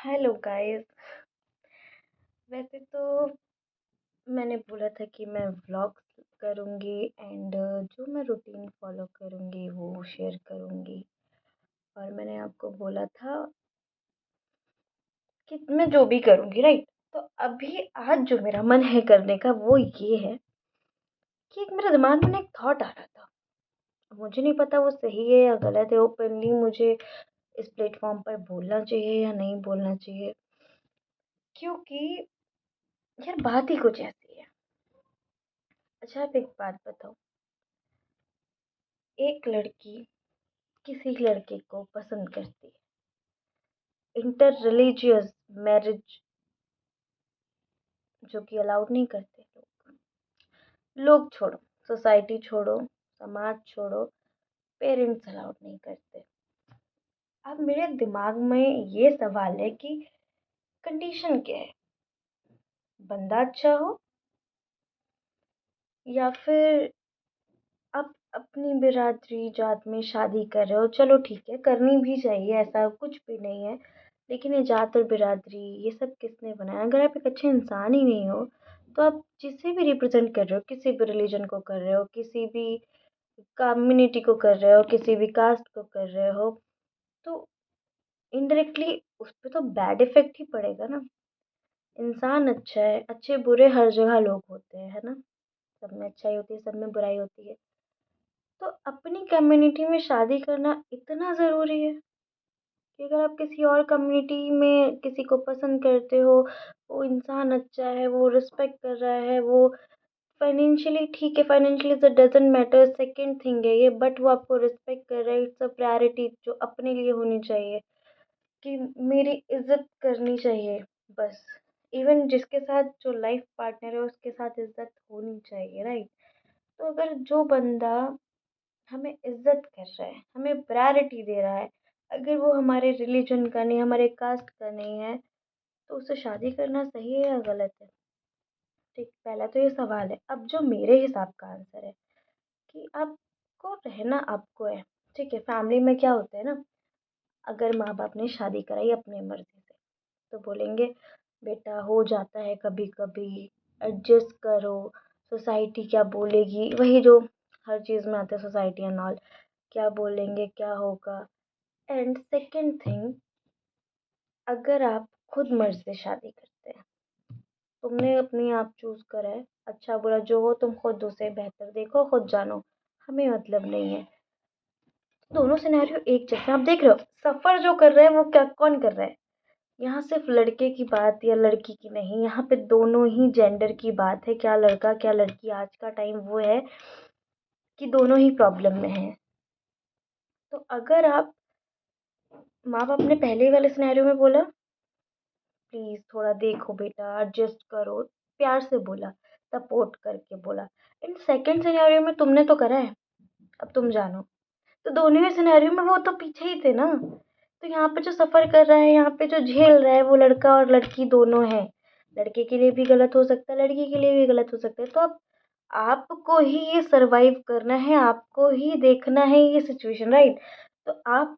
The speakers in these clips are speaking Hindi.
Hello guys. वैसे तो मैंने बोला था कि मैं व्लॉग्स करूँगी एंड जो मैं रूटीन फॉलो करूँगी वो शेयर करूँगी। और मैंने आपको बोला था कि मैं जो भी करूँगी, राइट। तो अभी आज जो मेरा मन है करने का वो ये है कि एक मेरे दिमाग में ना एक थॉट आ रहा था। मुझे नहीं पता वो सही है या गलत है, ओपनली मुझे इस प्लेटफॉर्म पर बोलना चाहिए या नहीं बोलना चाहिए, क्योंकि यार बात ही कुछ ऐसी है। अच्छा, आप एक बात बताओ। एक लड़की किसी लड़के को पसंद करती है, इंटर रिलीजियस मैरिज जो कि अलाउड नहीं करते लोग। लोग छोड़ो, सोसाइटी छोड़ो, समाज छोड़ो, पेरेंट्स अलाउड नहीं करते। अब मेरे दिमाग में ये सवाल है कि कंडीशन क्या है? बंदा अच्छा हो या फिर आप अपनी बिरादरी जात में शादी कर रहे हो, चलो ठीक है, करनी भी चाहिए, ऐसा कुछ भी नहीं है। लेकिन ये जात और बिरादरी ये सब किसने बनाया? अगर आप एक अच्छे इंसान ही नहीं हो तो आप जिसे भी रिप्रेजेंट कर रहे हो, किसी भी रिलीजन को कर रहे हो, किसी भी कम्युनिटी को कर रहे हो, किसी भी कास्ट को कर रहे हो, तो इनडायरेक्टली उस पर तो बैड इफेक्ट ही पड़ेगा ना। इंसान अच्छा है, अच्छे बुरे हर जगह लोग होते हैं, है ना। सब में अच्छाई होती है, सब में बुराई होती है। तो अपनी कम्युनिटी में शादी करना इतना ज़रूरी है कि अगर आप किसी और कम्युनिटी में किसी को पसंद करते हो, वो इंसान अच्छा है, वो रिस्पेक्ट कर रहा है, वो फाइनेंशियली ठीक है, financially is doesn't matter, second thing है ये, बट वो आपको रिस्पेक्ट कर रहा है, इट्स अ प्रायोरिटी जो अपने लिए होनी चाहिए कि मेरी इज़्ज़त करनी चाहिए, बस। इवन जिसके साथ जो लाइफ पार्टनर है उसके साथ इज़्ज़त होनी चाहिए, राइट। तो अगर जो बंदा हमें इज़्ज़त कर रहा है, हमें प्रायोरिटी दे रहा है, अगर वो हमारे रिलीजन का नहीं, हमारे कास्ट का नहीं है, तो उससे शादी करना सही है या गलत है? ठीक, पहला तो ये सवाल है। अब जो मेरे हिसाब का आंसर है कि आपको रहना आपको है, ठीक है। फैमिली में क्या होता है ना, अगर माँ बाप ने शादी कराई अपनी मर्जी से तो बोलेंगे बेटा हो जाता है कभी कभी, एडजस्ट करो, सोसाइटी क्या बोलेगी, वही जो हर चीज़ में आता है, सोसाइटी एंड ऑल, क्या बोलेंगे, क्या होगा। एंड सेकंड थिंग, अगर आप खुद मर्ज़ी से शादी करते हैं, तुमने अपनी आप चूज़ करा है, अच्छा बुरा जो हो तुम खुद उसे बेहतर देखो, खुद जानो, हमें मतलब नहीं है। दोनों सिनेरियो एक जैसे हैं। आप देख रहे हो सफ़र जो कर रहे हैं वो क्या कौन कर रहा है? यहाँ सिर्फ लड़के की बात या लड़की की नहीं, यहाँ पे दोनों ही जेंडर की बात है। क्या लड़का क्या लड़की, आज का टाइम वो है कि दोनों ही प्रॉब्लम में हैं। तो अगर आप, माँ बाप ने पहले वाले सिनेरियो में बोला प्लीज़ थोड़ा देखो बेटा, एडजस्ट करो, प्यार से बोला, सपोर्ट करके बोला। एंड सेकंड सिनेरियो में तुमने तो करा है, अब तुम जानो। तो दोनों ही सिनेरियो में वो तो पीछे ही थे ना। तो यहाँ पे जो सफ़र कर रहा है, यहाँ पे जो झेल रहा है, वो लड़का और लड़की दोनों हैं। लड़के के लिए भी गलत हो सकता है, लड़की के लिए भी गलत हो सकता है। तो अब आपको ही ये सर्वाइव करना है, आपको ही देखना है ये सिचुएशन, राइट। तो आप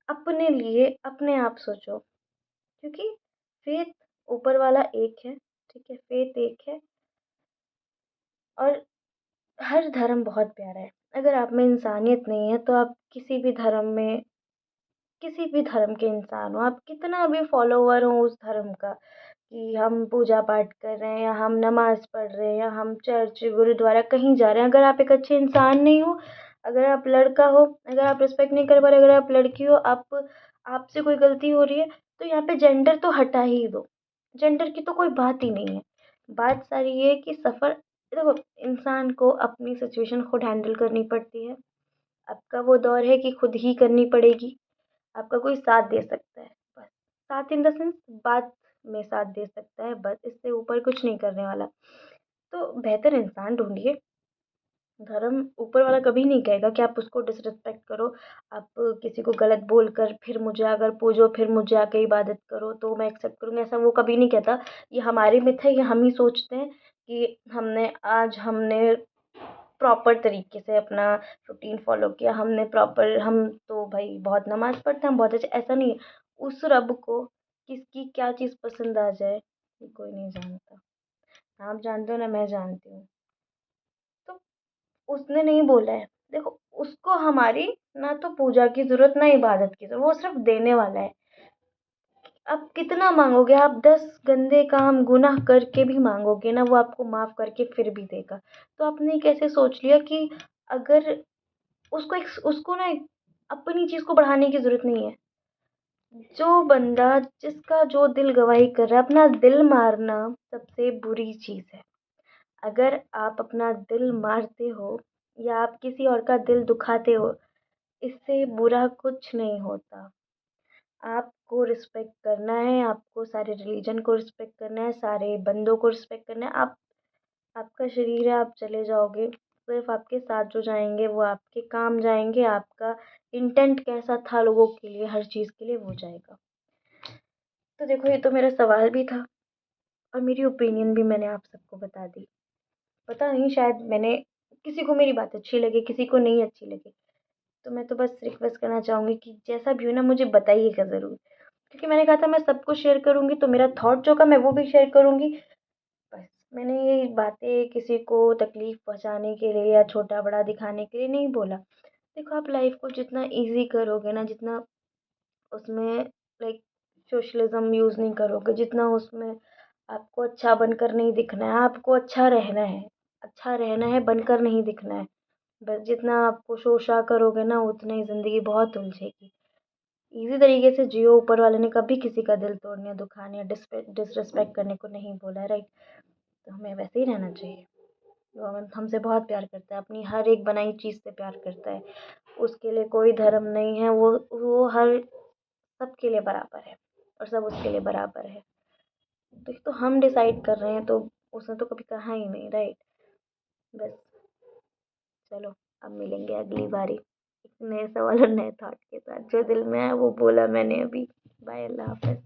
अपने लिए अपने आप सोचो, क्योंकि फेथ ऊपर वाला एक है, ठीक है, फेथ एक है। और हर धर्म बहुत प्यारा है। अगर आप में इंसानियत नहीं है तो आप किसी भी धर्म में, किसी भी धर्म के इंसान हो, आप कितना भी फॉलोवर हो उस धर्म का, कि हम पूजा पाठ कर रहे हैं या हम नमाज पढ़ रहे हैं या हम चर्च गुरुद्वारा कहीं जा रहे हैं, अगर आप एक अच्छे इंसान नहीं हो, अगर आप लड़का हो, अगर आप रिस्पेक्ट नहीं कर पा रहे, अगर आप लड़की हो, आप आपसे कोई गलती हो रही है, तो यहाँ पे जेंडर तो हटा ही दो। जेंडर की तो कोई बात ही नहीं है। बात सारी ये है कि सफ़र, देखो, इंसान को अपनी सिचुएशन खुद हैंडल करनी पड़ती है। आपका वो दौर है कि खुद ही करनी पड़ेगी। आपका कोई साथ दे सकता है, बस। साथ इन द सेंस बात में साथ दे सकता है, बस, इससे ऊपर कुछ नहीं करने वाला। तो बेहतर इंसान ढूँढिए। धर्म ऊपर वाला कभी नहीं कहेगा कि आप उसको डिसरिस्पेक्ट करो। आप किसी को गलत बोलकर फिर मुझे अगर पूजो, फिर मुझे आके इबादत करो तो मैं एक्सेप्ट करूँगी, ऐसा वो कभी नहीं कहता। ये हमारे मिथ है, ये हम ही सोचते हैं कि हमने प्रॉपर तरीके से अपना रूटीन फ़ॉलो किया, हमने प्रॉपर, हम तो भाई बहुत नमाज़ पढ़ते हैं, हम बहुत अच्छे, ऐसा नहीं है। उस रब को किसकी क्या चीज़ पसंद आ जाए ये कोई नहीं जानता। ना आप जानते हो ना मैं जानती हूँ। तो उसने नहीं बोला है। देखो उसको हमारी ना तो पूजा की ज़रूरत ना इबादत की ज़रूरत, वो सिर्फ़ देने वाला है। आप कितना माँगोगे, आप 10 गंदे काम गुनाह करके भी माँगोगे ना वो आपको माफ़ करके फिर भी देगा। तो आपने कैसे सोच लिया कि अगर उसको ना अपनी चीज़ को बढ़ाने की ज़रूरत नहीं है। जो बंदा जिसका जो दिल गवाही कर रहा है, अपना दिल मारना सबसे बुरी चीज़ है। अगर आप अपना दिल मारते हो या आप किसी और का दिल दुखाते हो, इससे बुरा कुछ नहीं होता। आपको रिस्पेक्ट करना है, आपको सारे रिलीजन को रिस्पेक्ट करना है, सारे बंदों को रिस्पेक्ट करना है। आपका शरीर है, आप चले जाओगे, सिर्फ़ आपके साथ जो जाएँगे वो आपके काम जाएँगे, आपका इंटेंट कैसा था लोगों के लिए, हर चीज़ के लिए वो जाएगा। तो देखो ये तो मेरा सवाल भी था और मेरी ओपिनियन भी मैंने आप सबको बता दी। पता नहीं शायद मैंने किसी को मेरी बात अच्छी लगे, किसी को नहीं अच्छी लगे। तो मैं तो बस रिक्वेस्ट करना चाहूँगी कि जैसा भी हो ना मुझे बताइएगा ज़रूर। क्योंकि मैंने कहा था मैं सब कुछ शेयर करूँगी तो मेरा थॉट जो का मैं वो भी शेयर करूँगी। बस मैंने ये बातें किसी को तकलीफ़ पहुँचाने के लिए या छोटा-बड़ा दिखाने के लिए नहीं बोला। देखो आप लाइफ़ को जितना ईज़ी करोगे ना, जितना उसमें लाइक सोशलिज़्म यूज़ नहीं करोगे, जितना उसमें आपको अच्छा बनकर नहीं दिखना है, आपको अच्छा रहना है। अच्छा रहना है, बनकर नहीं दिखना है। बस जितना आपको शो-शा करोगे ना उतना ही ज़िंदगी बहुत उलझेगी। ईज़ी तरीके से जियो, ऊपर वाले ने कभी किसी का दिल तोड़ने या दुखाने या डिसरिस्पेक्ट करने को नहीं बोला है, राइट? तो हमें वैसे ही रहना चाहिए। वो हमें हमसे बहुत प्यार करता है, अपनी हर एक बनाई चीज़ से प्यार करता है। उसके लिए कोई धर्म नहीं है, वो हर सबके लिए बराबर है और सब उसके लिए बराबर है। तो हम डिसाइड कर रहे हैं तो उसने तो कभी कहा ही नहीं, राइट? बस चलो अब मिलेंगे अगली बारी एक नए सवाल और नए थॉट के साथ। जो दिल में है वो बोला मैंने अभी। बाय, अल्लाह हाफ़िज़।